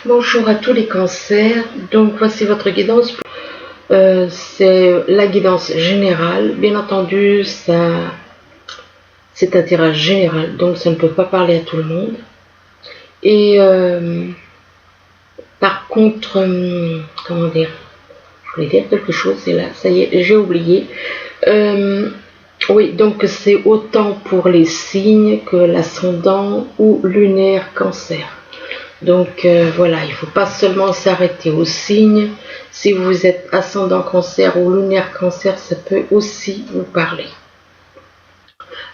Bonjour à tous les cancers, donc voici votre guidance. C'est la guidance générale, bien entendu c'est un tirage général, donc ça ne peut pas parler à tout le monde. Et par contre, comment dire, je voulais dire quelque chose, et là, ça y est, j'ai oublié. Oui, donc c'est autant pour les signes que l'ascendant ou lunaire cancer. Donc voilà, il ne faut pas seulement s'arrêter aux signes. Si vous êtes ascendant cancer ou lunaire cancer, ça peut aussi vous parler.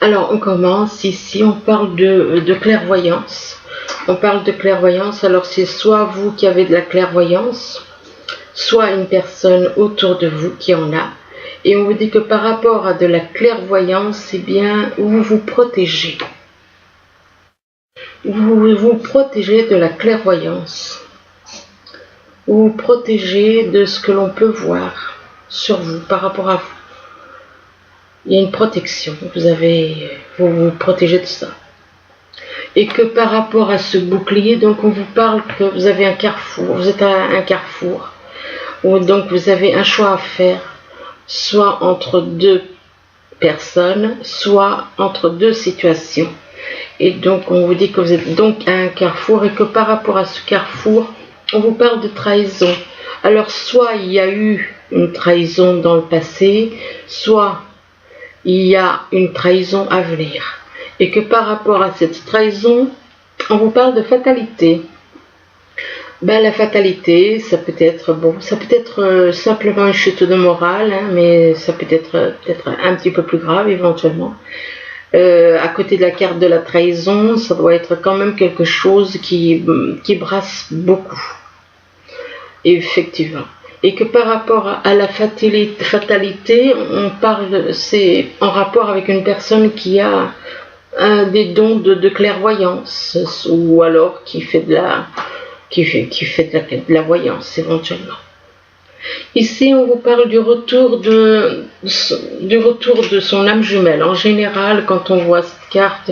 Alors on commence ici, on parle de clairvoyance. On parle de clairvoyance, alors c'est soit vous qui avez de la clairvoyance, soit une personne autour de vous qui en a. Et on vous dit que par rapport à de la clairvoyance, eh bien, vous vous protégez. Vous vous protégez de la clairvoyance. Vous vous protégez de ce que l'on peut voir sur vous, par rapport à vous. Il y a une protection. Vous vous protégez de ça. Et que par rapport à ce bouclier, donc on vous parle que vous avez un carrefour. Vous êtes à un carrefour. Où donc vous avez un choix à faire. Soit entre deux personnes, soit entre deux situations. Et donc on vous dit que vous êtes donc à un carrefour et que par rapport à ce carrefour, on vous parle de trahison. Alors soit il y a eu une trahison dans le passé, soit il y a une trahison à venir. Et que par rapport à cette trahison, on vous parle de fatalité. Ben, la fatalité, ça peut être simplement une chute de morale, hein, mais ça peut être un petit peu plus grave éventuellement. À côté de la carte de la trahison, ça doit être quand même quelque chose qui brasse beaucoup, effectivement. Et que par rapport à la fatalité, on parle, c'est en rapport avec une personne qui a des dons de clairvoyance, ou alors qui fait de la voyance éventuellement. Ici, on vous parle du retour de son âme jumelle. En général, quand on voit cette carte,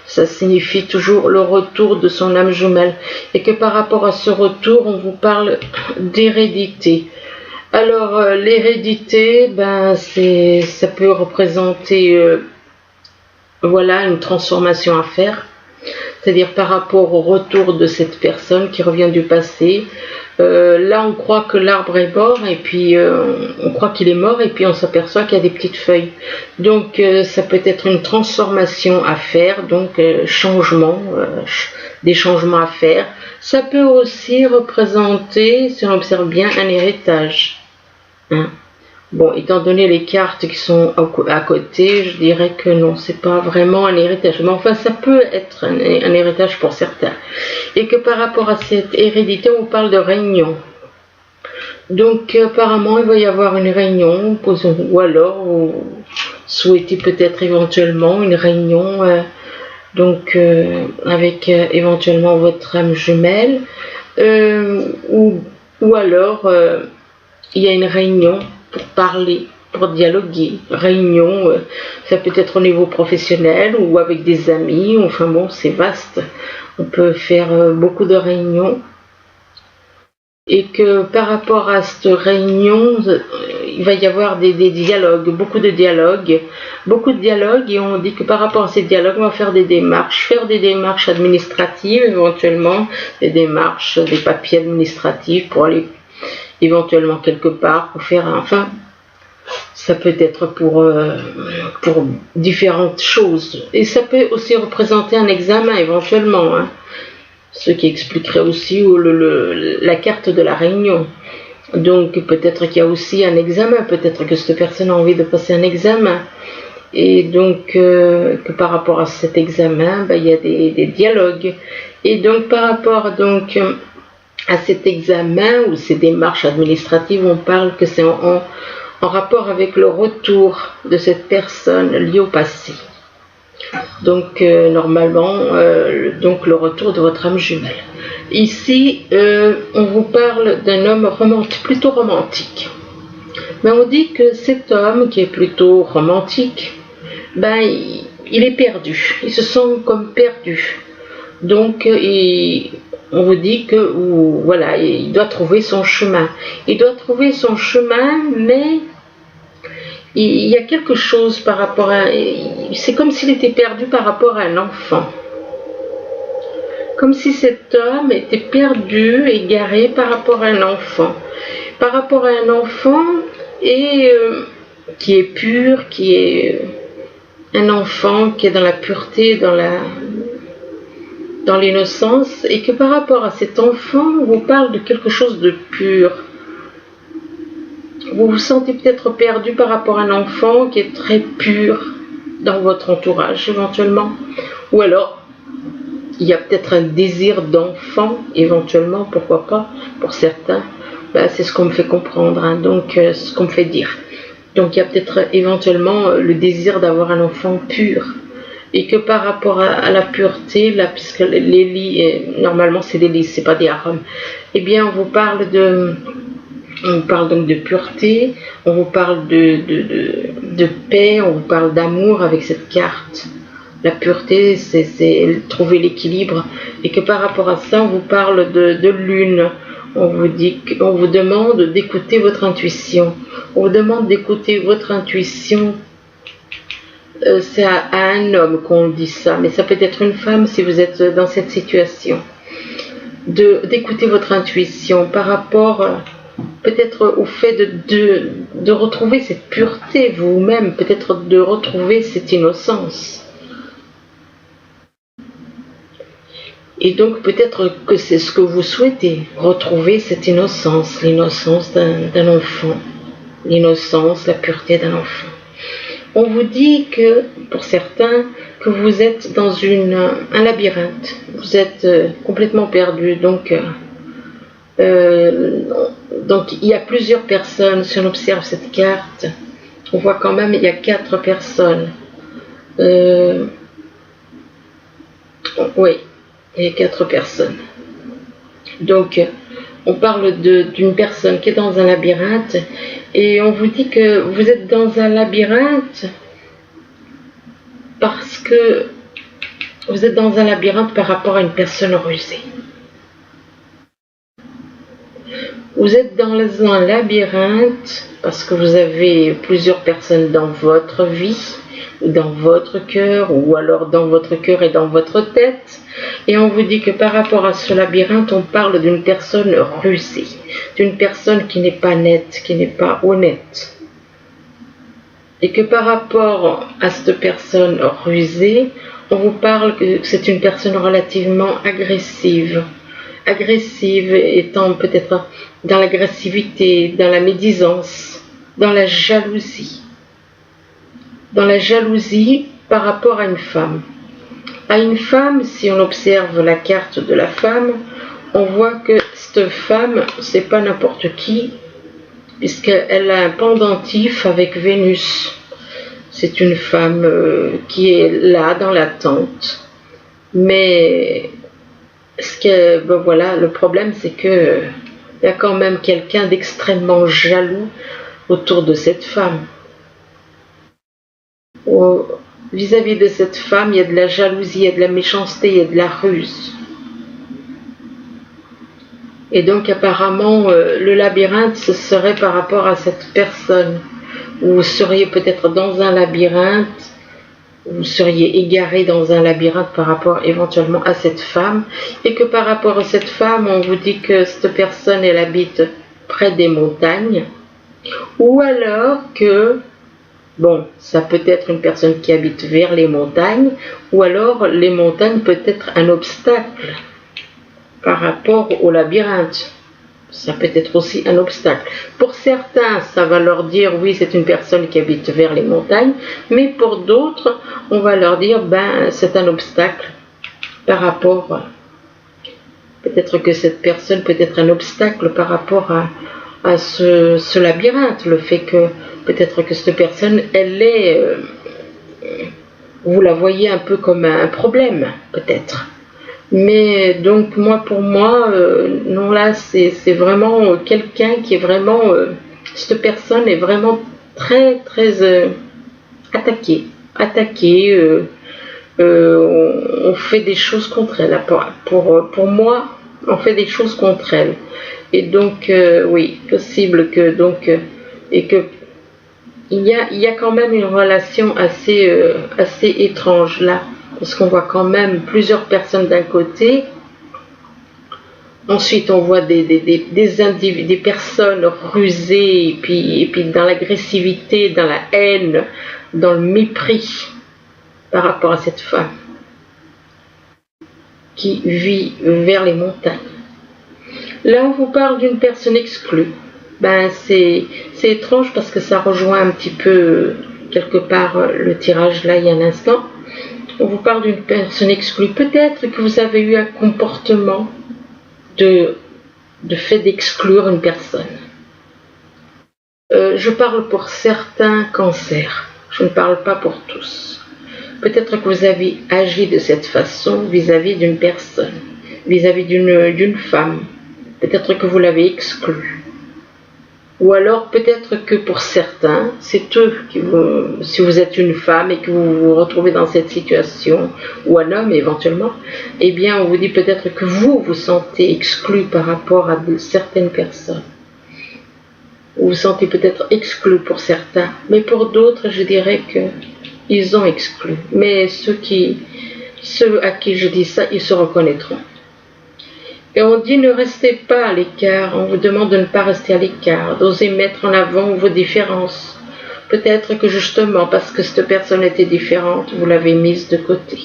ça signifie toujours le retour de son âme jumelle. Et que par rapport à ce retour, on vous parle d'hérédité. Alors, l'hérédité, ben, ça peut représenter voilà, une transformation à faire. C'est-à-dire par rapport au retour de cette personne qui revient du passé. Là, on croit que l'arbre est mort et puis on croit qu'il est mort et puis on s'aperçoit qu'il y a des petites feuilles. Donc, ça peut être une transformation à faire, donc des changements à faire. Ça peut aussi représenter, si on observe bien, un héritage. Hein. Bon, étant donné les cartes qui sont à côté, je dirais que non, c'est pas vraiment un héritage. Mais enfin, ça peut être un héritage pour certains. Et que par rapport à cette hérédité, on parle de réunion. Donc, apparemment, il va y avoir une réunion, ou alors, vous souhaitez peut-être éventuellement une réunion, avec éventuellement votre âme jumelle, ou alors, il y a une réunion pour parler, pour dialoguer. Réunion, ça peut être au niveau professionnel ou avec des amis, enfin bon, c'est vaste. On peut faire beaucoup de réunions. Et que par rapport à cette réunion, il va y avoir des dialogues, beaucoup de dialogues, et on dit que par rapport à ces dialogues, on va faire des démarches administratives éventuellement, des papiers administratifs pour aller éventuellement quelque part, pour faire enfin, ça peut être pour différentes choses. Et ça peut aussi représenter un examen éventuellement, hein, ce qui expliquerait aussi la carte de la réunion. Donc peut-être qu'il y a aussi un examen, peut-être que cette personne a envie de passer un examen. Et donc que par rapport à cet examen, ben, il y a des dialogues. Et donc par rapport à cet examen ou ces démarches administratives, on parle que c'est en rapport avec le retour de cette personne liée au passé. Donc normalement, donc le retour de votre âme jumelle. Ici, on vous parle d'un homme plutôt romantique. Mais on dit que cet homme qui est plutôt romantique, ben il est perdu. Il se sent comme perdu. Donc on vous dit que voilà, il doit trouver son chemin. Il doit trouver son chemin, mais il y a quelque chose par rapport à... C'est comme s'il était perdu par rapport à un enfant. Comme si cet homme était perdu, égaré par rapport à un enfant. Par rapport à un enfant qui est pur, qui est un enfant qui est dans la pureté, dans l'innocence, et que par rapport à cet enfant, on vous parle de quelque chose de pur. Vous vous sentez peut-être perdu par rapport à un enfant qui est très pur dans votre entourage éventuellement. Ou alors, il y a peut-être un désir d'enfant éventuellement, pourquoi pas, pour certains. Ben, c'est ce qu'on me fait comprendre, hein, donc ce qu'on me fait dire. Donc il y a peut-être éventuellement le désir d'avoir un enfant pur. Et que par rapport à la pureté, là, puisque les lits, normalement c'est des lits, c'est pas des harams, eh bien on vous parle donc de pureté, on vous parle de paix, on vous parle d'amour avec cette carte. La pureté, c'est trouver l'équilibre. Et que par rapport à ça, on vous parle de lune. On vous demande d'écouter votre intuition. On vous demande d'écouter votre intuition. C'est à un homme qu'on dit ça, mais ça peut être une femme si vous êtes dans cette situation. D'écouter votre intuition par rapport peut-être au fait de retrouver cette pureté vous-même, peut-être de retrouver cette innocence. Et donc peut-être que c'est ce que vous souhaitez, retrouver cette innocence, l'innocence d'un enfant, l'innocence, la pureté d'un enfant. On vous dit que, pour certains, que vous êtes dans un labyrinthe, vous êtes complètement perdu, donc il y a plusieurs personnes. Si on observe cette carte, on voit quand même il y a 4 personnes. Oui, il y a 4 personnes. Donc, on parle d'une personne qui est dans un labyrinthe et on vous dit que vous êtes dans un labyrinthe parce que vous êtes dans un labyrinthe par rapport à une personne rusée. Vous êtes dans un labyrinthe parce que vous avez plusieurs personnes dans votre vie, dans votre cœur, ou alors dans votre cœur et dans votre tête. Et on vous dit que par rapport à ce labyrinthe, on parle d'une personne rusée, d'une personne qui n'est pas nette, qui n'est pas honnête. Et que par rapport à cette personne rusée, on vous parle que c'est une personne relativement agressive. Agressive étant peut-être dans l'agressivité, dans la médisance, dans la jalousie. Dans la jalousie par rapport à une femme. À une femme, si on observe la carte de la femme, on voit que cette femme, c'est pas n'importe qui, puisqu'elle a un pendentif avec Vénus. C'est une femme qui est là dans l'attente. Mais voilà, le problème c'est que il y a quand même quelqu'un d'extrêmement jaloux autour de cette femme. Vis-à-vis de cette femme, il y a de la jalousie, il y a de la méchanceté, il y a de la ruse. Et donc apparemment, le labyrinthe, ce serait par rapport à cette personne. Vous seriez peut-être dans un labyrinthe, vous seriez égaré dans un labyrinthe par rapport éventuellement à cette femme. Et que par rapport à cette femme, on vous dit que cette personne, elle habite près des montagnes. Ou alors que... Bon, ça peut être une personne qui habite vers les montagnes, ou alors les montagnes peut être un obstacle par rapport au labyrinthe. Ça peut être aussi un obstacle. Pour certains, ça va leur dire, oui, c'est une personne qui habite vers les montagnes, mais pour d'autres, on va leur dire, c'est un obstacle par rapport... Peut-être que cette personne peut être un obstacle par rapport à ce labyrinthe, le fait que peut-être que cette personne, elle est, vous la voyez un peu comme un problème, peut-être. Mais donc pour moi, non là, c'est vraiment quelqu'un qui est vraiment, cette personne est vraiment très très attaquée. On fait des choses contre elle. Pour moi, On fait des choses contre elle. Et donc, oui, possible que donc, et que il y a quand même une relation assez étrange là, parce qu'on voit quand même plusieurs personnes d'un côté. Ensuite, on voit des personnes rusées, et puis dans l'agressivité, dans la haine, dans le mépris par rapport à cette femme qui vit vers les montagnes. Là, on vous parle d'une personne exclue. Ben, c'est étrange parce que ça rejoint un petit peu, quelque part, le tirage là, il y a un instant. On vous parle d'une personne exclue. Peut-être que vous avez eu un comportement de fait d'exclure une personne. Je parle pour certains cancers. Je ne parle pas pour tous. Peut-être que vous avez agi de cette façon vis-à-vis d'une personne, vis-à-vis d'une femme. Peut-être que vous l'avez exclue. Ou alors peut-être que pour certains, c'est eux qui vous, si vous êtes une femme et que vous vous retrouvez dans cette situation, ou un homme éventuellement, eh bien on vous dit peut-être que vous vous sentez exclu par rapport à certaines personnes. Vous vous sentez peut-être exclu pour certains, mais pour d'autres je dirais qu'ils ont exclu. Mais ceux à qui je dis ça, ils se reconnaîtront. Et on dit ne restez pas à l'écart, on vous demande de ne pas rester à l'écart, d'oser mettre en avant vos différences. Peut-être que justement parce que cette personne était différente, vous l'avez mise de côté.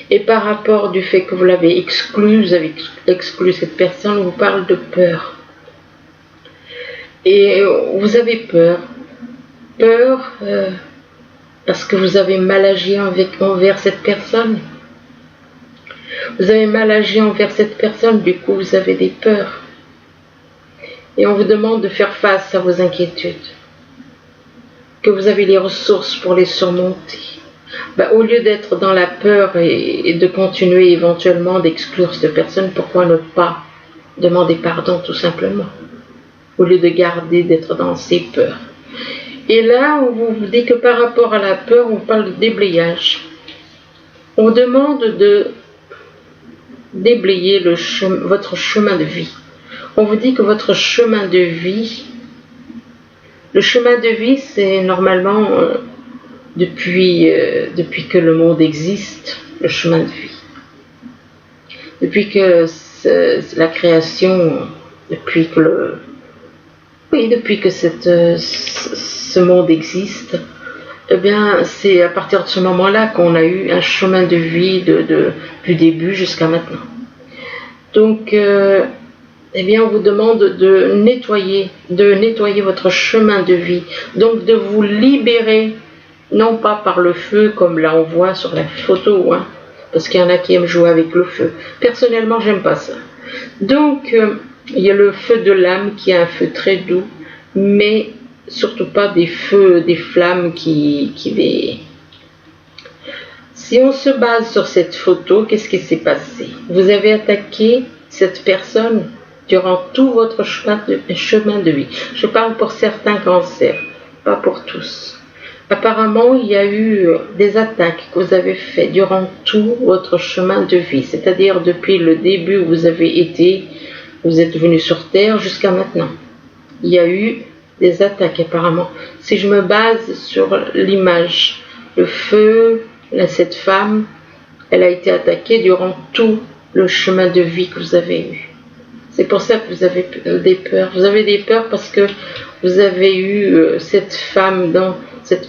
Et par rapport du fait que vous l'avez exclue, vous avez exclu cette personne, on vous parle de peur. Et vous avez peur. Peur parce que vous avez mal agi envers cette personne. Vous avez mal agi envers cette personne, du coup vous avez des peurs. Et on vous demande de faire face à vos inquiétudes. Que vous avez les ressources pour les surmonter. Au lieu d'être dans la peur et de continuer éventuellement d'exclure cette personne, pourquoi ne pas demander pardon tout simplement? Au lieu de garder, d'être dans ces peurs. Et là, on vous dit que par rapport à la peur, on parle de déblayage. On vous demande de déblayer votre chemin de vie. On vous dit que votre chemin de vie, le chemin de vie, c'est normalement depuis que le monde existe, le chemin de vie. Depuis que la création, depuis que ce monde existe, eh bien, c'est à partir de ce moment-là qu'on a eu un chemin de vie du début jusqu'à maintenant. Donc, eh bien, on vous demande de nettoyer votre chemin de vie. Donc, de vous libérer, non pas par le feu, comme là on voit sur la photo, hein, parce qu'il y en a qui aiment jouer avec le feu. Personnellement, j'aime pas ça. Donc, il y a le feu de l'âme qui est un feu très doux, mais surtout pas des feux, des flammes qui. Si on se base sur cette photo, qu'est-ce qui s'est passé? Vous avez attaqué cette personne durant tout votre chemin de vie. Je parle pour certains cancers, pas pour tous. Apparemment, il y a eu des attaques que vous avez faites durant tout votre chemin de vie, c'est-à-dire depuis le début où vous êtes venu sur Terre jusqu'à maintenant. Il y a eu des attaques apparemment. Si je me base sur l'image, le feu, cette femme, elle a été attaquée durant tout le chemin de vie que vous avez eu. C'est pour ça que vous avez des peurs. Vous avez des peurs parce que vous avez eu cette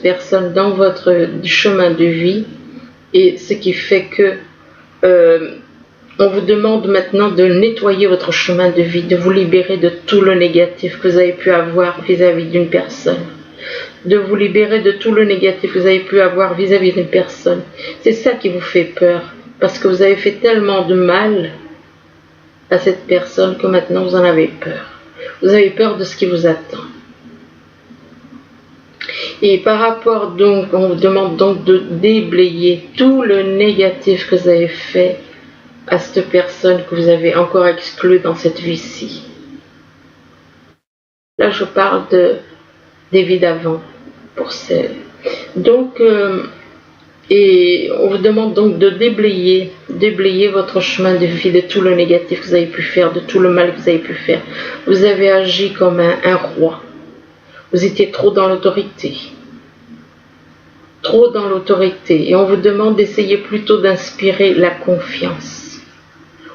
personne dans votre chemin de vie, et ce qui fait que on vous demande maintenant de nettoyer votre chemin de vie, de vous libérer de tout le négatif que vous avez pu avoir vis-à-vis d'une personne. De vous libérer de tout le négatif que vous avez pu avoir vis-à-vis d'une personne. C'est ça qui vous fait peur, parce que vous avez fait tellement de mal à cette personne que maintenant vous en avez peur. Vous avez peur de ce qui vous attend. Et par rapport donc, on vous demande donc de déblayer tout le négatif que vous avez fait à cette personne que vous avez encore exclue dans cette vie-ci. Là, je parle des vies d'avant. Donc, Et on vous demande donc de déblayer votre chemin de vie, de tout le négatif que vous avez pu faire, de tout le mal que vous avez pu faire. Vous avez agi comme un roi. Vous étiez trop dans l'autorité. Trop dans l'autorité. Et on vous demande d'essayer plutôt d'inspirer la confiance.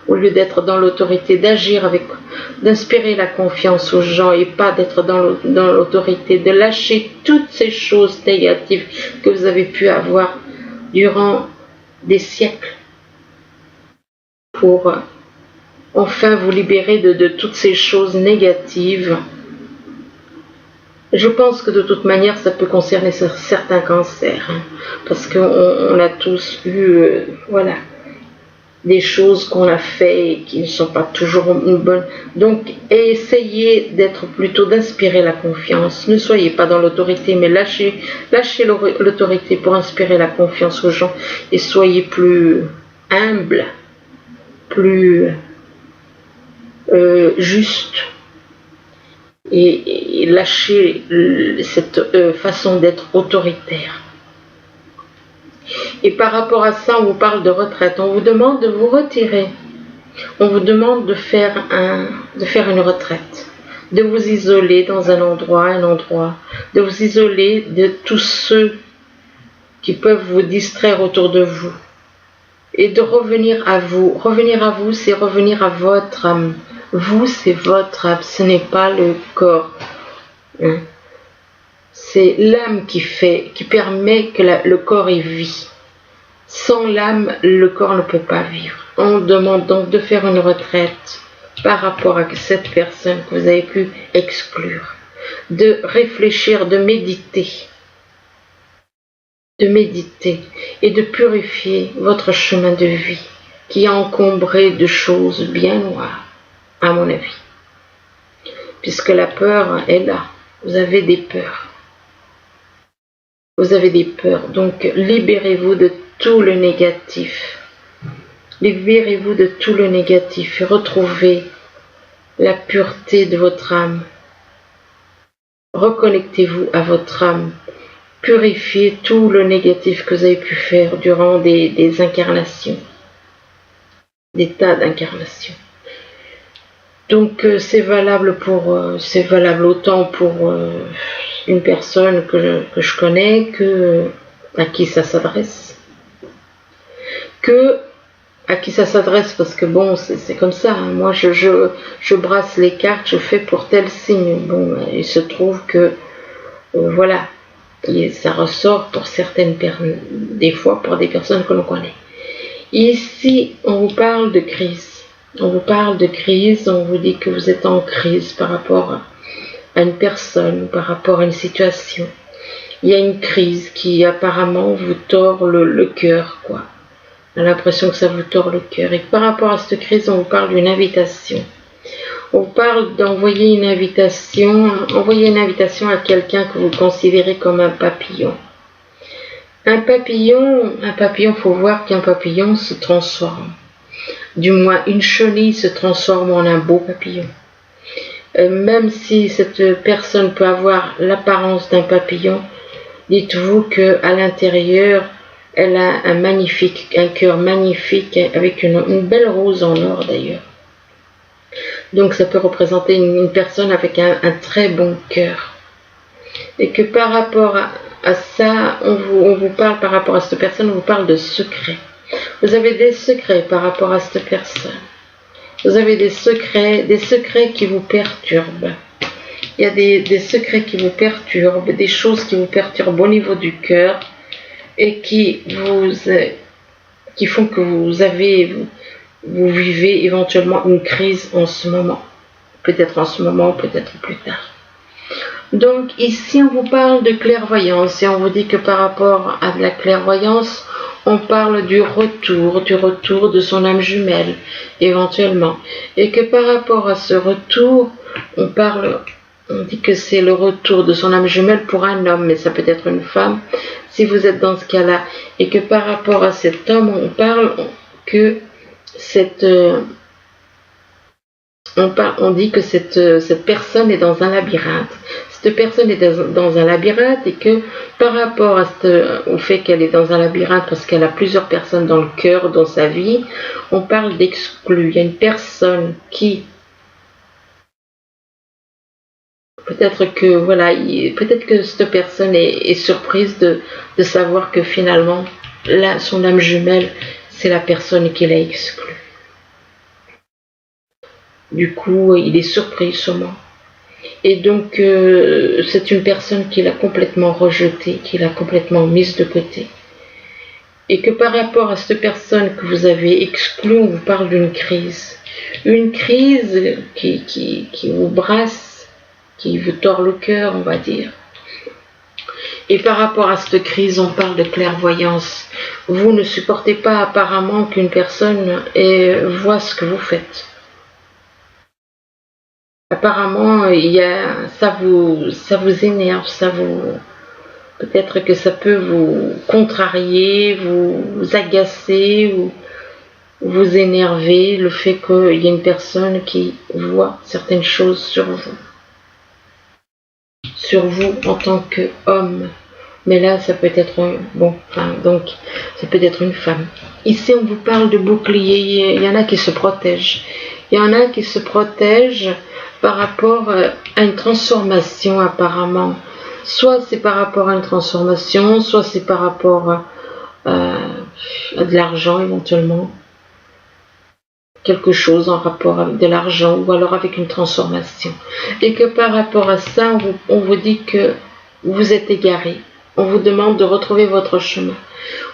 Au lieu d'être dans l'autorité, d'inspirer la confiance aux gens et pas d'être dans l'autorité, de lâcher toutes ces choses négatives que vous avez pu avoir durant des siècles pour enfin vous libérer de toutes ces choses négatives. Je pense que de toute manière ça peut concerner certains cancers, hein, parce qu'on a tous eu voilà, des choses qu'on a fait et qui ne sont pas toujours bonnes. Donc essayez d'être plutôt d'inspirer la confiance. Ne soyez pas dans l'autorité, mais lâchez l'autorité pour inspirer la confiance aux gens et soyez plus humble, plus juste et lâchez cette façon d'être autoritaire. Et par rapport à ça, on vous parle de retraite. On vous demande de vous retirer. On vous demande de faire une retraite. De vous isoler dans un endroit. De vous isoler de tous ceux qui peuvent vous distraire autour de vous. Et de revenir à vous. Revenir à vous, c'est revenir à votre âme. Vous, c'est votre âme. Ce n'est pas le corps. C'est l'âme qui permet que le corps ait vie. Sans l'âme, le corps ne peut pas vivre. On demande donc de faire une retraite par rapport à cette personne que vous avez pu exclure. De réfléchir, de méditer et de purifier votre chemin de vie qui est encombré de choses bien noires, à mon avis. Puisque la peur est là. Vous avez des peurs. Vous avez des peurs. Donc, libérez-vous de tout le négatif. Libérez-vous de tout le négatif et retrouvez la pureté de votre âme. Reconnectez-vous à votre âme. Purifiez tout le négatif que vous avez pu faire durant des incarnations. Des tas d'incarnations. Donc c'est valable autant pour une personne que je connais, à qui ça s'adresse, parce que bon, c'est comme ça, hein. Moi je brasse les cartes, je fais pour tel signe. Bon, il se trouve que voilà, ça ressort pour certaines personnes, des fois pour des personnes que l'on connaît. Ici, on vous parle de crise. On vous parle de crise, on vous dit que vous êtes en crise par rapport à une personne, par rapport à une situation. Il y a une crise qui apparemment vous tord le cœur, quoi. On a l'impression que ça vous tord le cœur. Et par rapport à cette crise, on vous parle d'une invitation. On vous parle d'envoyer une invitation. Envoyer une invitation à quelqu'un que vous considérez comme un papillon. Un papillon, faut voir qu'un papillon se transforme. Du moins, une chenille se transforme en un beau papillon. Même si cette personne peut avoir l'apparence d'un papillon, dites-vous qu'à l'intérieur, elle a un cœur magnifique, avec une belle rose en or d'ailleurs. Donc ça peut représenter une personne avec un très bon cœur. Et que par rapport à ça, on vous parle, par rapport à cette personne, on vous parle de secrets. Vous avez des secrets par rapport à cette personne. Vous avez des secrets qui vous perturbent. Il y a des secrets qui vous perturbent, des choses qui vous perturbent au niveau du cœur et qui font que vous vivez éventuellement une crise en ce moment. Peut-être en ce moment, peut-être plus tard. Donc ici, on vous parle de clairvoyance et on vous dit que par rapport à la clairvoyance, on parle du retour de son âme jumelle, éventuellement. Et que par rapport à ce retour, on dit que c'est le retour de son âme jumelle pour un homme, mais ça peut être une femme, si vous êtes dans ce cas-là. Et que par rapport à cet homme, on parle que on dit que cette personne est dans un labyrinthe. Cette personne est dans un labyrinthe et que par rapport au fait qu'elle est dans un labyrinthe parce qu'elle a plusieurs personnes dans le cœur, dans sa vie, on parle d'exclus. Il y a une personne qui peut-être que voilà, peut-être que cette personne est surprise de savoir que finalement son âme jumelle, c'est la personne qui l'a exclue. Du coup, il est surpris sûrement. Et donc, c'est une personne qui l'a complètement rejetée, qui l'a complètement mise de côté. Et que par rapport à cette personne que vous avez exclue, on vous parle d'une crise. Une crise qui vous brasse, qui vous tord le cœur, on va dire. Et par rapport à cette crise, on parle de clairvoyance. Vous ne supportez pas apparemment qu'une personne voit ce que vous faites. Apparemment, ça vous énerve, peut-être que ça peut vous contrarier, vous agacer ou vous énerver, le fait qu'il y ait une personne qui voit certaines choses sur vous en tant qu'homme. Mais là, ça peut être ça peut être une femme. Ici, on vous parle de bouclier. Il y en a qui se protègent. Il y en a qui se protègent par rapport à une transformation apparemment. Soit c'est par rapport à une transformation, soit c'est par rapport à de l'argent éventuellement. Quelque chose en rapport avec de l'argent ou alors avec une transformation. Et que par rapport à ça, on vous dit que vous êtes égaré. On vous demande de retrouver votre chemin.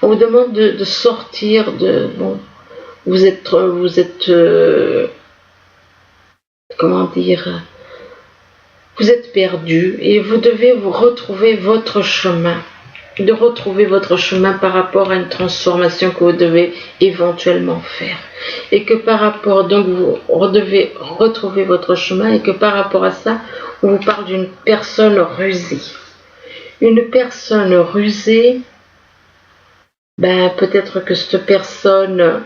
On vous demande de sortir de... Bon, vous êtes comment dire, vous êtes perdu et vous devez vous retrouver votre chemin, de retrouver votre chemin par rapport à une transformation que vous devez éventuellement faire et que par rapport, donc vous devez retrouver votre chemin et que par rapport à ça, on vous parle d'une personne rusée. Une personne rusée, peut-être que cette personne...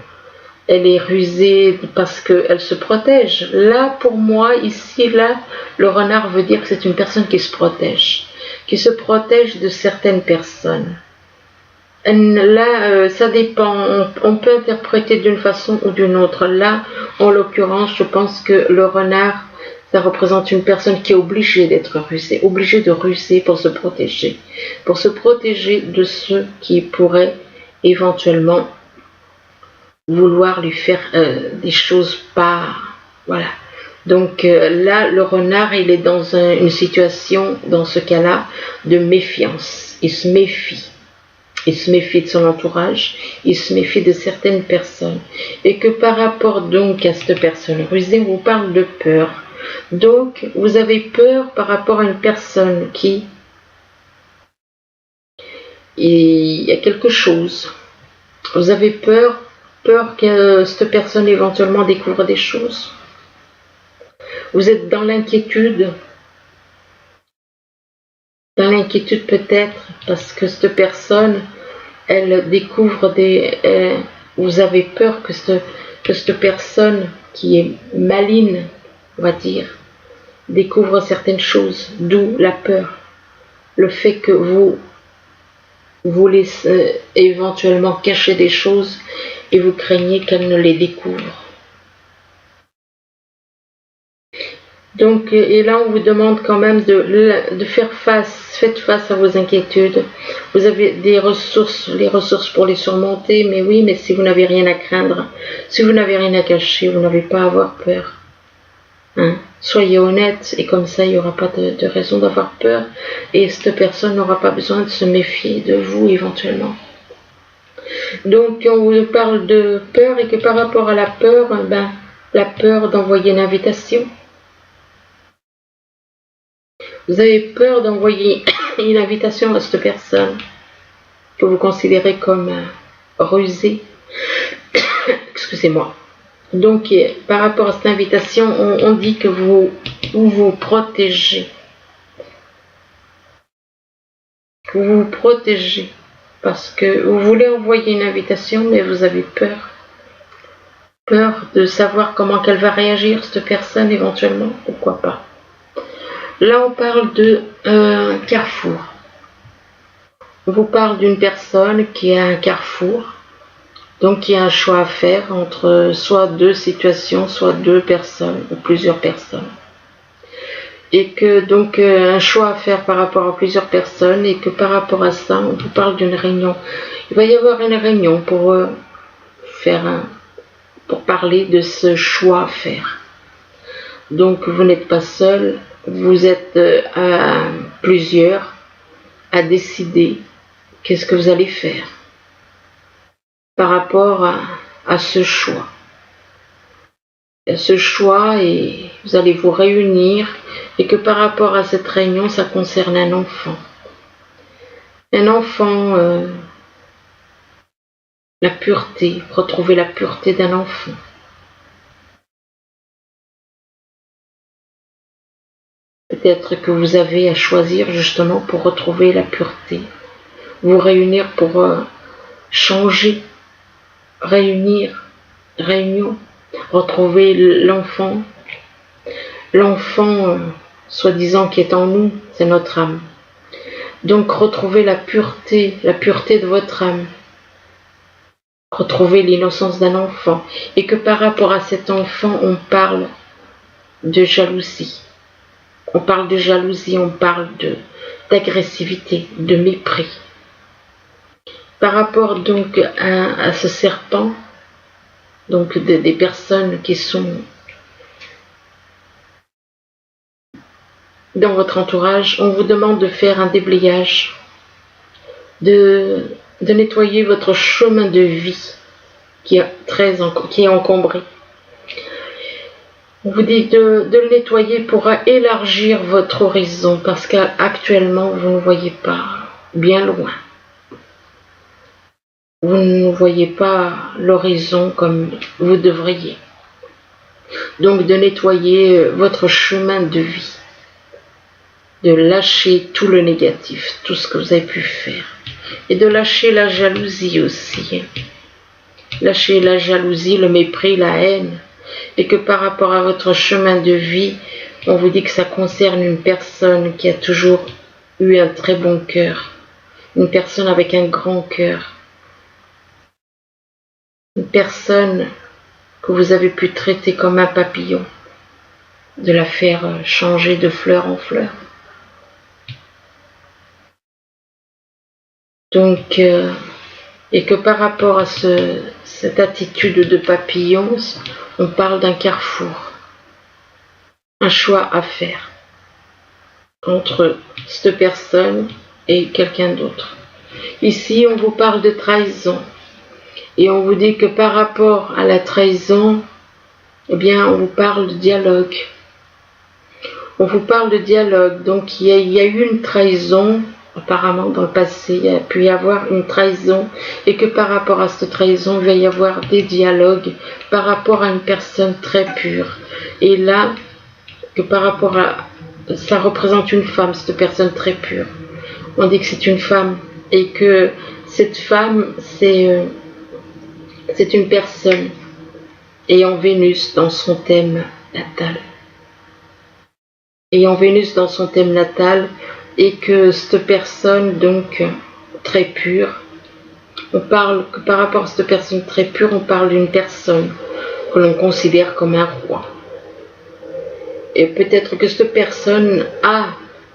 elle est rusée parce qu'elle se protège. Là, pour moi, ici, là, le renard veut dire que c'est une personne qui se protège de certaines personnes. Là, ça dépend, on peut interpréter d'une façon ou d'une autre. Là, en l'occurrence, je pense que le renard, ça représente une personne qui est obligée d'être rusée, obligée de ruser pour se protéger de ceux qui pourraient éventuellement vouloir lui faire des choses pas... Voilà. Donc là, le renard, il est dans une situation, dans ce cas-là, de méfiance. Il se méfie. Il se méfie de son entourage. Il se méfie de certaines personnes. Et que par rapport donc à cette personne rusée, on vous parle de peur. Donc, vous avez peur par rapport à une personne qui... Il y a quelque chose. Vous avez peur que cette personne éventuellement découvre des choses. Vous êtes dans l'inquiétude. Dans l'inquiétude peut-être parce que cette personne, elle découvre vous avez peur que cette personne qui est maligne, on va dire, découvre certaines choses, d'où la peur. Le fait que vous voulez éventuellement cacher des choses et vous craignez qu'elle ne les découvre. Donc, et là, on vous demande quand même de faire face, faites face à vos inquiétudes. Vous avez les ressources pour les surmonter, mais oui, mais si vous n'avez rien à craindre, si vous n'avez rien à cacher, vous n'avez pas à avoir peur. Hein? Soyez honnête, et comme ça, il n'y aura pas de raison d'avoir peur, et cette personne n'aura pas besoin de se méfier de vous éventuellement. Donc, on vous parle de peur, et que par rapport à la peur, la peur d'envoyer une invitation. Vous avez peur d'envoyer une invitation à cette personne que vous considérez comme rusée. Excusez-moi. Donc, par rapport à cette invitation, on dit que vous vous protégez. Vous vous protégez parce que vous voulez envoyer une invitation, mais vous avez peur. Peur de savoir comment qu'elle va réagir, cette personne, éventuellement, pourquoi pas. Là, on parle de carrefour. On vous parle d'une personne qui est à un carrefour, donc qui a un choix à faire entre soit deux situations, soit deux personnes ou plusieurs personnes. Et que donc un choix à faire par rapport à plusieurs personnes, et que par rapport à ça, on vous parle d'une réunion. Il va y avoir une réunion pour pour parler de ce choix à faire. Donc vous n'êtes pas seul, vous êtes à plusieurs à décider qu'est-ce que vous allez faire par rapport à ce choix. Ce choix, et vous allez vous réunir, et que par rapport à cette réunion, ça concerne un enfant. Un enfant, la pureté, retrouver la pureté d'un enfant. Peut-être que vous avez à choisir justement pour retrouver la pureté. Vous réunir pour changer, réunion, retrouver l'enfant. L'enfant, soi-disant, qui est en nous, c'est notre âme. Donc retrouver la pureté de votre âme. Retrouver l'innocence d'un enfant. Et que par rapport à cet enfant, on parle de jalousie. On parle de jalousie, on parle d'agressivité, de mépris. Par rapport donc à ce serpent, donc des personnes qui sont dans votre entourage, on vous demande de faire un déblayage, de nettoyer votre chemin de vie qui est encombré. On vous dit de le nettoyer pour élargir votre horizon, parce qu'actuellement vous ne voyez pas bien loin. Vous ne voyez pas l'horizon comme vous devriez. Donc de nettoyer votre chemin de vie, de lâcher tout le négatif, tout ce que vous avez pu faire, et de lâcher la jalousie aussi. Lâcher la jalousie, le mépris, la haine, et que par rapport à votre chemin de vie, on vous dit que ça concerne une personne qui a toujours eu un très bon cœur, une personne avec un grand cœur, une personne que vous avez pu traiter comme un papillon, de la faire changer de fleur en fleur. Donc, et que par rapport à cette attitude de papillon, on parle d'un carrefour, un choix à faire entre cette personne et quelqu'un d'autre. Ici, on vous parle de trahison, et on vous dit que par rapport à la trahison, eh bien, on vous parle de dialogue. On vous parle de dialogue, donc il y a eu une trahison. Apparemment, dans le passé, il y a pu y avoir une trahison, et que par rapport à cette trahison, il va y avoir des dialogues par rapport à une personne très pure. Et là, que par rapport à... ça représente une femme, cette personne très pure. On dit que c'est une femme, et que cette femme, c'est une personne ayant Vénus dans son thème natal. Ayant Vénus dans son thème natal, et que cette personne, donc, très pure, on parle que par rapport à cette personne très pure, on parle d'une personne que l'on considère comme un roi. Et peut-être que cette personne a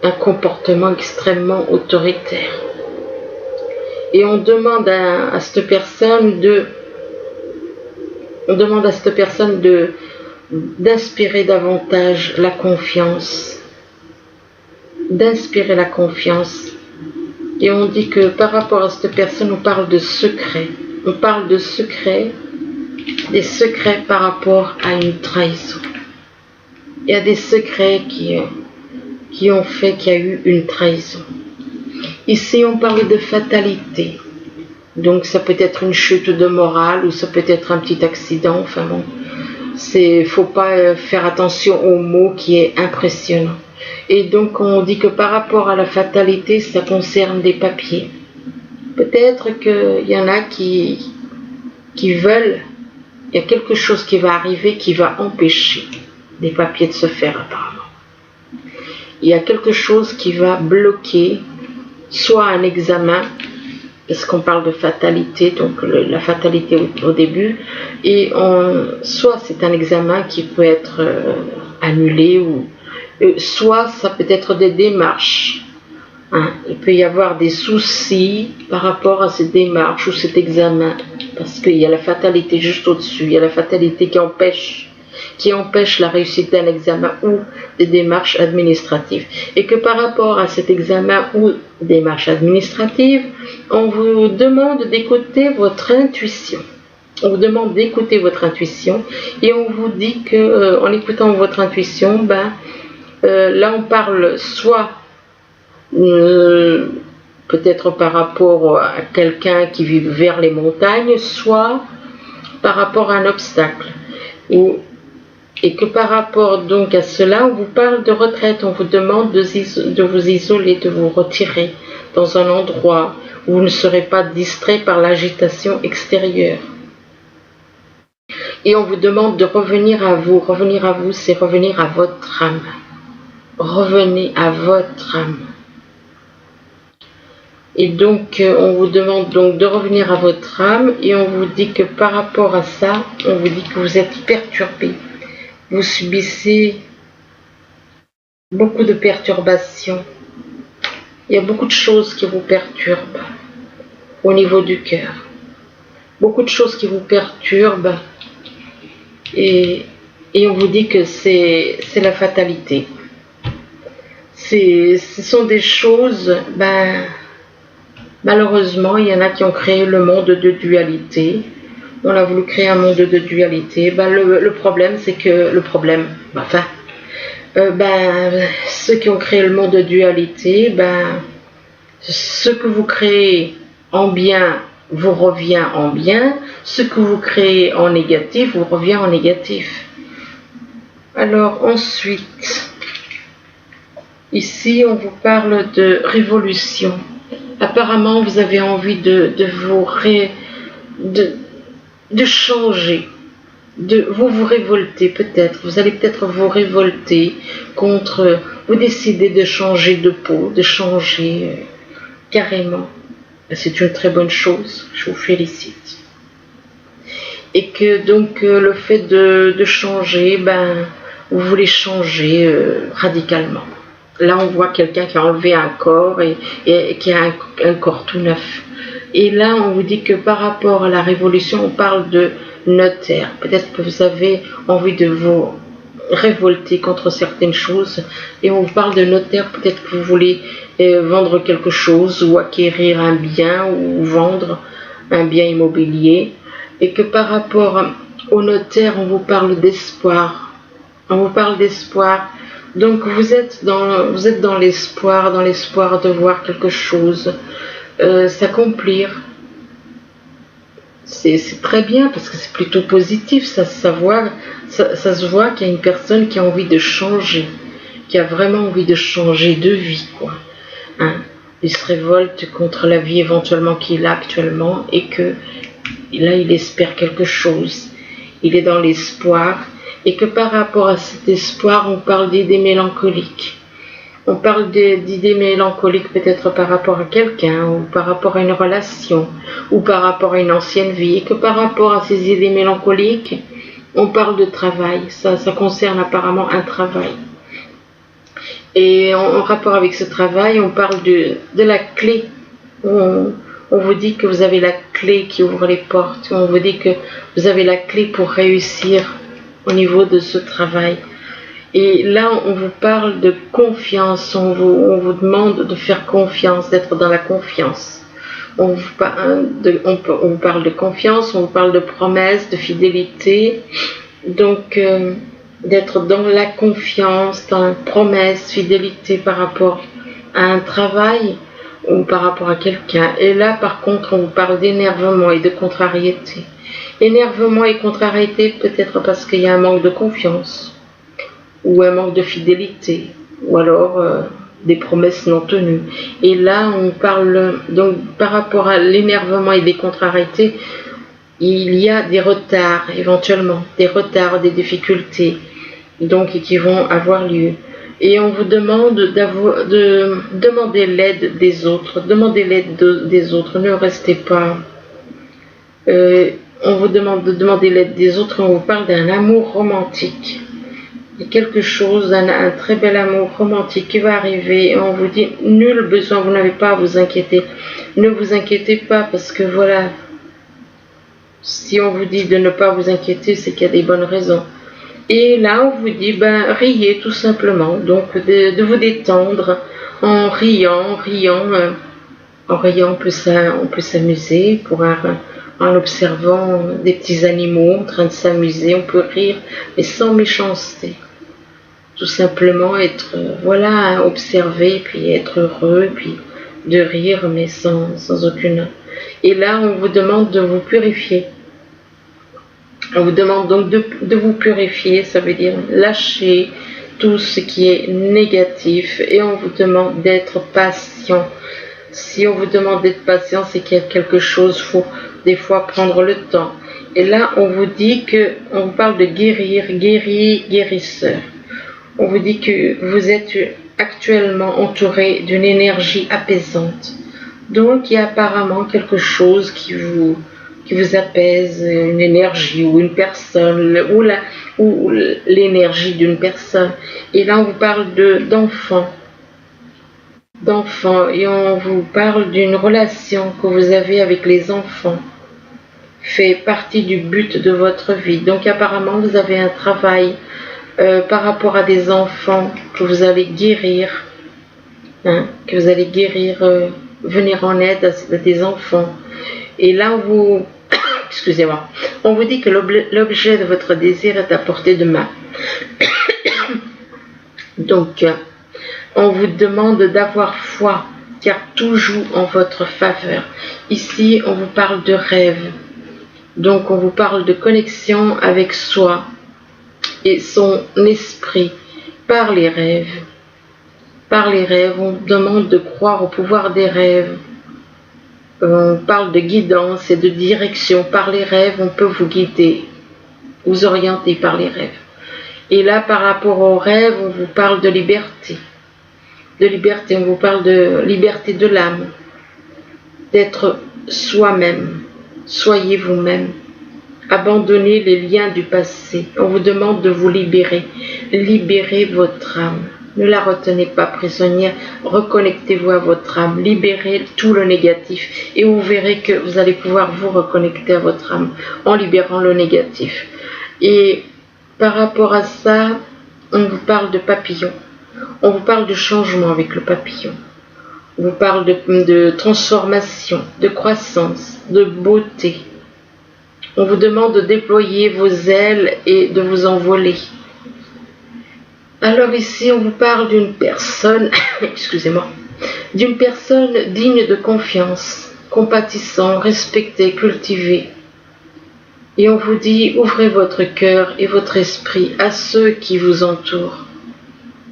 un comportement extrêmement autoritaire. Et on demande à cette personne d'inspirer davantage la confiance, d'inspirer la confiance. Et on dit que par rapport à cette personne, on parle de secrets. On parle de secrets, des secrets par rapport à une trahison. Il y a des secrets qui ont fait qu'il y a eu une trahison. Ici, on parle de fatalité. Donc ça peut être une chute de morale, ou ça peut être un petit accident. Enfin bon, faut pas faire attention au mot qui est impressionnant. Et donc on dit que par rapport à la fatalité, ça concerne des papiers. Peut-être qu'il y en a qui veulent il y a quelque chose qui va arriver qui va empêcher des papiers de se faire apparemment. Il y a quelque chose qui va bloquer soit un examen, parce qu'on parle de fatalité, donc la fatalité au début, et soit c'est un examen qui peut être annulé, ou soit ça peut être des démarches. Il peut y avoir des soucis par rapport à cette démarche ou cet examen, parce qu'il y a la fatalité juste au-dessus, il y a la fatalité qui empêche la réussite d'un examen ou des démarches administratives. Et que par rapport à cet examen ou démarches administratives, on vous demande d'écouter votre intuition. On vous demande d'écouter votre intuition et on vous dit que en écoutant votre intuition, là on parle soit peut-être par rapport à quelqu'un qui vit vers les montagnes, soit par rapport à un obstacle. Et que par rapport donc à cela, on vous parle de retraite, on vous demande de vous isoler, de vous retirer dans un endroit où vous ne serez pas distrait par l'agitation extérieure. Et on vous demande de revenir à vous. Revenir à vous, c'est revenir à votre âme. Revenez à votre âme. Et donc, on vous demande donc de revenir à votre âme et on vous dit que par rapport à ça, on vous dit que vous êtes perturbé. Vous subissez beaucoup de perturbations. Il y a beaucoup de choses qui vous perturbent au niveau du cœur. Beaucoup de choses qui vous perturbent et on vous dit que c'est la fatalité. Ce sont des choses, malheureusement, il y en a qui ont créé le monde de dualité. On a voulu créer un monde de dualité. Le problème, c'est que ceux qui ont créé le monde de dualité, ce que vous créez en bien vous revient en bien, ce que vous créez en négatif vous revient en négatif. Alors ensuite, ici on vous parle de révolution. Apparemment vous avez envie de changer, vous révolter peut-être, vous allez peut-être vous révolter contre, vous décidez de changer de peau, de changer carrément. C'est une très bonne chose, je vous félicite. Et que donc le fait de changer, vous voulez changer radicalement. Là on voit quelqu'un qui a enlevé un corps et qui a un corps tout neuf. Et là on vous dit que par rapport à la révolution, on parle de notaire. Peut-être que vous avez envie de vous révolter contre certaines choses et on vous parle de notaire. Peut-être que vous voulez vendre quelque chose ou acquérir un bien ou vendre un bien immobilier et que par rapport au notaire on vous parle d'espoir. On vous parle d'espoir. Donc vous êtes dans l'espoir de voir quelque chose s'accomplir. C'est très bien parce que c'est plutôt positif, ça se voit qu'il y a une personne qui a envie de changer, qui a vraiment envie de changer de vie, quoi. Il se révolte contre la vie éventuellement qu'il a actuellement et que là il espère quelque chose, il est dans l'espoir et que par rapport à cet espoir on parle d'idées mélancoliques. On parle d'idées mélancoliques peut-être par rapport à quelqu'un ou par rapport à une relation ou par rapport à une ancienne vie et que par rapport à ces idées mélancoliques, on parle de travail. Ça concerne apparemment un travail. Et en rapport avec ce travail, on parle de la clé. On vous dit que vous avez la clé qui ouvre les portes. On vous dit que vous avez la clé pour réussir au niveau de ce travail. Et là, on vous parle de confiance, on vous demande de faire confiance, d'être dans la confiance. On vous parle de confiance, on vous parle de promesse, de fidélité. Donc, d'être dans la confiance, dans la promesse, fidélité par rapport à un travail ou par rapport à quelqu'un. Et là, par contre, on vous parle d'énervement et de contrariété. Énervement et contrariété, peut-être parce qu'il y a un manque de confiance ou un manque de fidélité, ou alors des promesses non tenues. Et là, on parle donc par rapport à l'énervement et des contrariétés, il y a des retards, éventuellement, des retards, des difficultés, donc qui vont avoir lieu. Et on vous demande de demander l'aide des autres, demandez l'aide des autres, ne restez pas. On vous demande de demander l'aide des autres, on vous parle d'un amour romantique. Il y a quelque chose, un très bel amour romantique qui va arriver, et on vous dit, nul besoin, vous n'avez pas à vous inquiéter. Ne vous inquiétez pas, parce que voilà, si on vous dit de ne pas vous inquiéter, c'est qu'il y a des bonnes raisons. Et là, on vous dit, riez tout simplement, donc de vous détendre en riant, on peut s'amuser en observant des petits animaux en train de s'amuser, on peut rire, mais sans méchanceté. Tout simplement observer, puis être heureux, puis de rire, mais sans aucune. Et là, on vous demande de vous purifier. On vous demande donc de vous purifier, ça veut dire lâcher tout ce qui est négatif, et on vous demande d'être patient. Si on vous demande d'être patient, c'est qu'il y a quelque chose, il faut des fois prendre le temps. Et là, on vous dit on vous parle de guérisseur. On vous dit que vous êtes actuellement entouré d'une énergie apaisante. Donc, il y a apparemment quelque chose qui vous apaise, une énergie ou une personne, ou l'énergie d'une personne. Et là, on vous parle d'enfants, et on vous parle d'une relation que vous avez avec les enfants, fait partie du but de votre vie. Donc, apparemment, vous avez un travail par rapport à des enfants que vous allez guérir, venir en aide à des enfants. Et là, excusez-moi, on vous dit que l'objet de votre désir est à portée de main. Donc, on vous demande d'avoir foi, car tout joue en votre faveur. Ici, on vous parle de rêve. Donc, on vous parle de connexion avec soi et son esprit par les rêves. Par les rêves, on vous demande de croire au pouvoir des rêves. On parle de guidance et de direction. Par les rêves, on peut vous guider, vous orienter par les rêves. Et là, par rapport aux rêves, on vous parle de liberté. De liberté, on vous parle de liberté de l'âme. D'être soi-même. Soyez vous-même. Abandonnez les liens du passé. On vous demande de vous libérer. Libérez votre âme. Ne la retenez pas prisonnière, reconnectez-vous à votre âme, libérez tout le négatif et vous verrez que vous allez pouvoir vous reconnecter à votre âme en libérant le négatif. Et par rapport à ça, on vous parle de papillon, on vous parle de changement avec le papillon, on vous parle de transformation, de croissance, de beauté. On vous demande de déployer vos ailes et de vous envoler. Alors ici, on vous parle d'une personne, excusez-moi, d'une personne digne de confiance, compatissant, respectée, cultivée. Et on vous dit, ouvrez votre cœur et votre esprit à ceux qui vous entourent.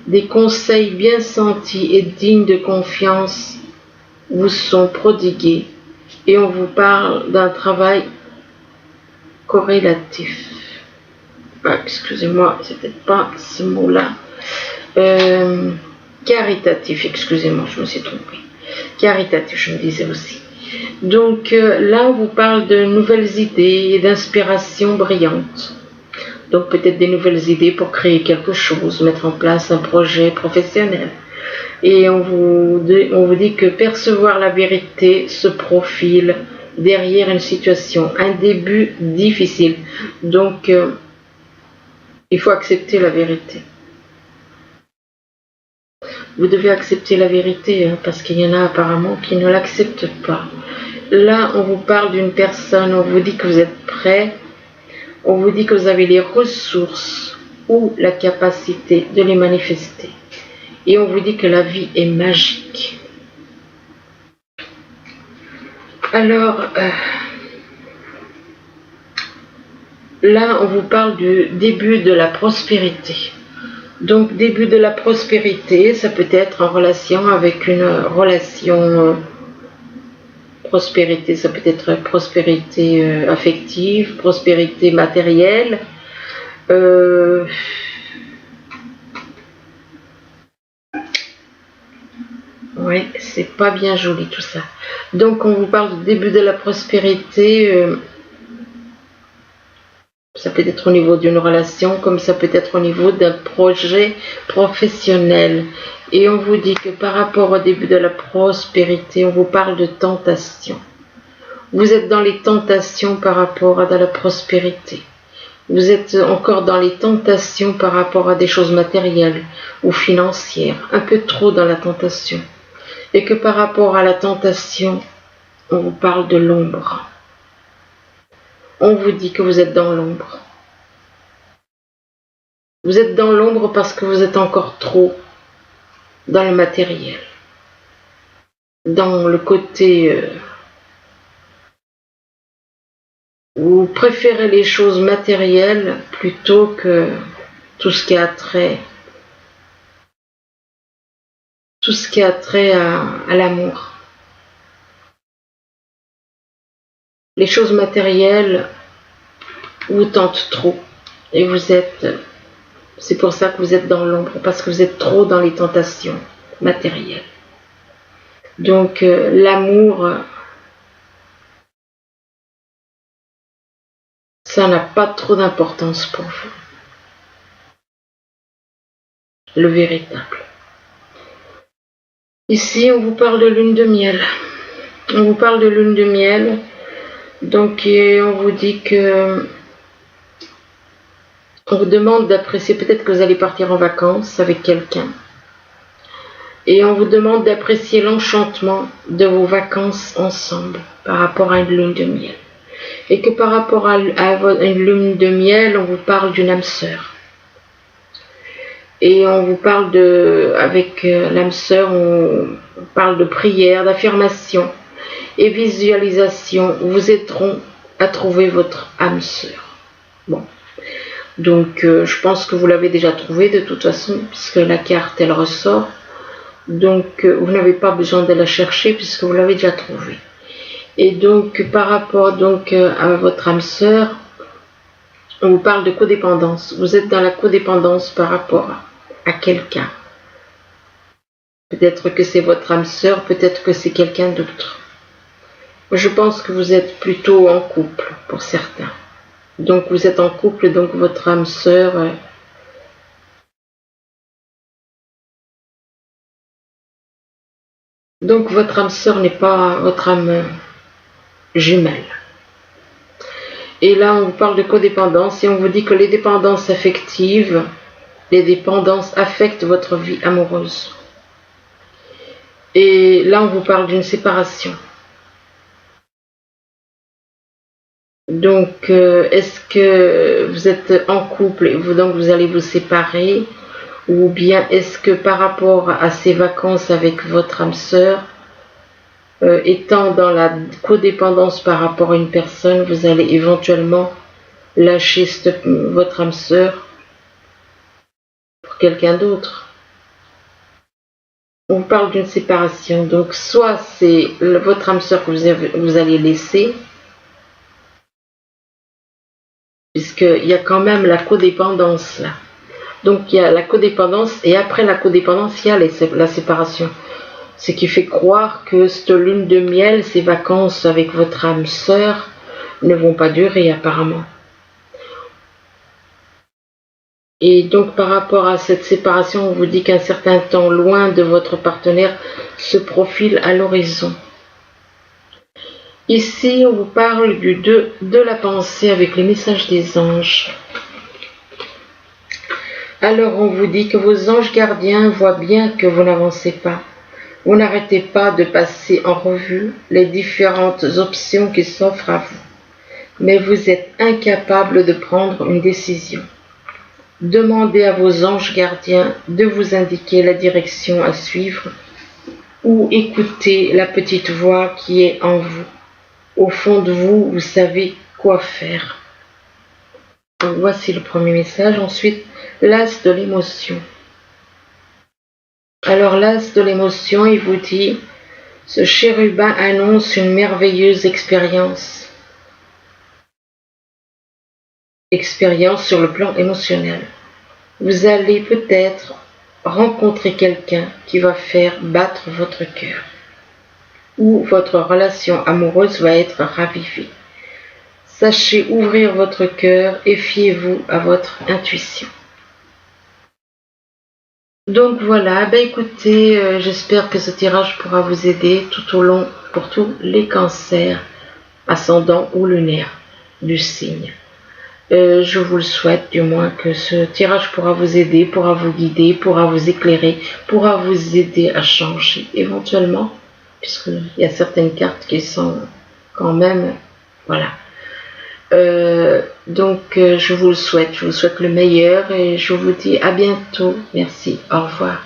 Des conseils bien sentis et dignes de confiance vous sont prodigués. Et on vous parle d'un travail corrélatif. Excusez-moi, c'est peut-être pas ce mot-là. Caritatif, excusez-moi, je me suis trompée. Caritatif, je me disais aussi. Donc là, on vous parle de nouvelles idées et d'inspiration brillante. Donc peut-être des nouvelles idées pour créer quelque chose, mettre en place un projet professionnel. Et on vous dit que percevoir la vérité se profile derrière une situation, un début difficile. Donc, il faut accepter la vérité. Vous devez accepter la vérité, parce qu'il y en a apparemment qui ne l'acceptent pas. Là, on vous parle d'une personne, on vous dit que vous êtes prêt, on vous dit que vous avez les ressources ou la capacité de les manifester. Et on vous dit que la vie est magique. Alors, là, on vous parle du début de la prospérité. Donc, début de la prospérité, ça peut être en relation avec une relation Prospérité, ça peut être prospérité affective, prospérité matérielle. Oui, c'est pas bien joli tout ça. Donc on vous parle du début de la prospérité. Ça peut être au niveau d'une relation, comme ça peut être au niveau d'un projet professionnel. Et on vous dit que par rapport au début de la prospérité, on vous parle de tentation. Vous êtes dans les tentations par rapport à la prospérité. Vous êtes encore dans les tentations par rapport à des choses matérielles ou financières, un peu trop dans la tentation. Et que par rapport à la tentation, on vous parle de l'ombre. On vous dit que vous êtes dans l'ombre. Vous êtes dans l'ombre parce que vous êtes encore trop dans le matériel, dans le côté vous préférez les choses matérielles plutôt que tout ce qui a trait à l'amour. Les choses matérielles vous tentent trop et c'est pour ça que vous êtes dans l'ombre, parce que vous êtes trop dans les tentations matérielles. Donc l'amour, ça n'a pas trop d'importance pour vous. Le véritable. Ici, on vous parle de lune de miel. On vous parle de lune de miel. Donc, on vous dit que on vous demande d'apprécier, peut-être que vous allez partir en vacances avec quelqu'un. Et on vous demande d'apprécier l'enchantement de vos vacances ensemble par rapport à une lune de miel. Et que par rapport à une lune de miel, on vous parle d'une âme sœur. Et on vous parle avec l'âme sœur, on parle de prière, d'affirmation et visualisation. Vous aideront à trouver votre âme sœur. Bon. Donc, je pense que vous l'avez déjà trouvé de toute façon, puisque la carte, elle ressort. Donc, vous n'avez pas besoin de la chercher, puisque vous l'avez déjà trouvée. Et donc, par rapport à votre âme sœur, on vous parle de codépendance. Vous êtes dans la codépendance par rapport à quelqu'un. Peut-être que c'est votre âme sœur, peut-être que c'est quelqu'un d'autre. Je pense que vous êtes plutôt en couple, pour certains. Donc vous êtes en couple, donc votre âme sœur... Donc votre âme sœur n'est pas votre âme jumelle. Et là, on vous parle de codépendance et on vous dit que les dépendances affectives, les dépendances affectent votre vie amoureuse. Et là, on vous parle d'une séparation. Donc, est-ce que vous êtes en couple et donc vous allez vous séparer, ou bien est-ce que par rapport à ces vacances avec votre âme sœur, étant dans la codépendance par rapport à une personne, vous allez éventuellement lâcher votre âme sœur pour quelqu'un d'autre? On parle d'une séparation, donc soit c'est votre âme sœur que vous allez laisser, puisqu'il y a quand même la codépendance là. Donc il y a la codépendance et après la codépendance, il y a la séparation. Ce qui fait croire que cette lune de miel, ces vacances avec votre âme sœur ne vont pas durer apparemment. Et donc par rapport à cette séparation, on vous dit qu'un certain temps loin de votre partenaire se profile à l'horizon. Ici, on vous parle de la pensée avec les messages des anges. Alors on vous dit que vos anges gardiens voient bien que vous n'avancez pas. Vous n'arrêtez pas de passer en revue les différentes options qui s'offrent à vous. Mais vous êtes incapable de prendre une décision. Demandez à vos anges gardiens de vous indiquer la direction à suivre ou écoutez la petite voix qui est en vous. Au fond de vous, vous savez quoi faire. Donc, voici le premier message. Ensuite, l'as de l'émotion. Alors l'as de l'émotion, il vous dit, Ce chérubin annonce une merveilleuse expérience sur le plan émotionnel. Vous allez peut-être rencontrer quelqu'un qui va faire battre votre cœur, ou votre relation amoureuse va être ravivée. Sachez ouvrir votre cœur et fiez-vous à votre intuition. Donc voilà, écoutez, j'espère que ce tirage pourra vous aider tout au long pour tous les cancers, ascendants ou lunaires du signe. Je vous le souhaite du moins que ce tirage pourra vous aider, pourra vous guider, pourra vous éclairer, pourra vous aider à changer éventuellement, puisqu'il y a certaines cartes qui sont quand même, voilà. Je vous le souhaite le meilleur et je vous dis à bientôt. Merci, au revoir.